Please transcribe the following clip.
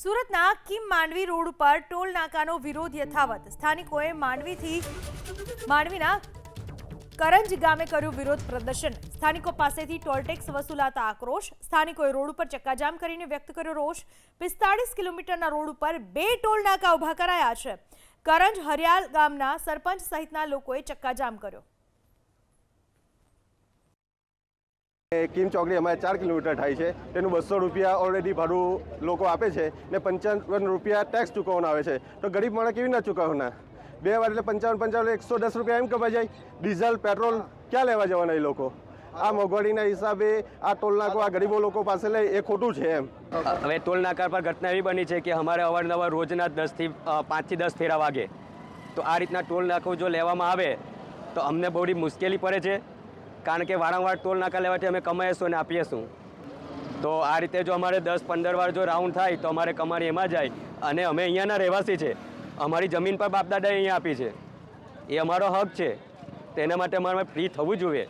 સુરતના Kim Mandvi road ઉપર toll નાકાનો વિરોધ યથાવત। સ્થાનિકોએ માંડવીના કરંજ ગામે કર્યું વિરોધ પ્રદર્શન। સ્થાનિકો પાસેથી ટોલ ટેક્સ વસૂલાતા આક્રોશ। સ્થાનિકોએ રોડ ઉપર ચક્કાજામ કરીને વ્યક્ત કર્યો રોષ। 45 કિલોમીટરના રોડ ઉપર 2 ટોલ નાકા ઊભા કરાયા છે। કરંજ હરિયાલ ગામના સરપંચ સહિતના લોકોએ ચક્કાજામ કર્યો। કિમ ચોકડી અમારે 4 કિલોમીટર થાય છે, તેનું 200 રૂપિયા ઓલરેડી ભાડું લોકો આપે છે ને 55 રૂપિયા ટેક્સ ચૂકવવાનો આવે છે। તો ગરીબ માણસ કેવી ના ચૂકવવાના? 2 વાર એટલે 55 110 રૂપિયા એમ કપાઈ જાય। ડીઝલ પેટ્રોલ ક્યાં લેવા જવાના એ લોકો? આ મોંઘવારીના હિસાબે આ ટોલ નાકો આ ગરીબો લોકો પાસે લે એ ખોટું છે એમ। હવે ટોલ નાકા પર ઘટના એવી બની છે કે અમારે અવારનવાર રોજના 5 થી 10 ફેરા વાગે, તો આ રીતના ટોલ નાકો જો લેવામાં આવે તો અમને બહુ મુશ્કેલી પડે છે, કારણ કે વારંવાર ટોલ નાકા લેવાથી અમે કમાઈશું અને આપીશું। તો આ રીતે જો અમારે 10-15 વાર જો રાઉન્ડ થાય તો અમારે કમાણી એમાં જાય, અને અમે અહીંયાના રહેવાસી છે, અમારી જમીન પર બાપદાદાએ અહીંયા આપી છે, એ અમારો હક છે, તેના માટે અમારે ફ્રી થવું જોઈએ।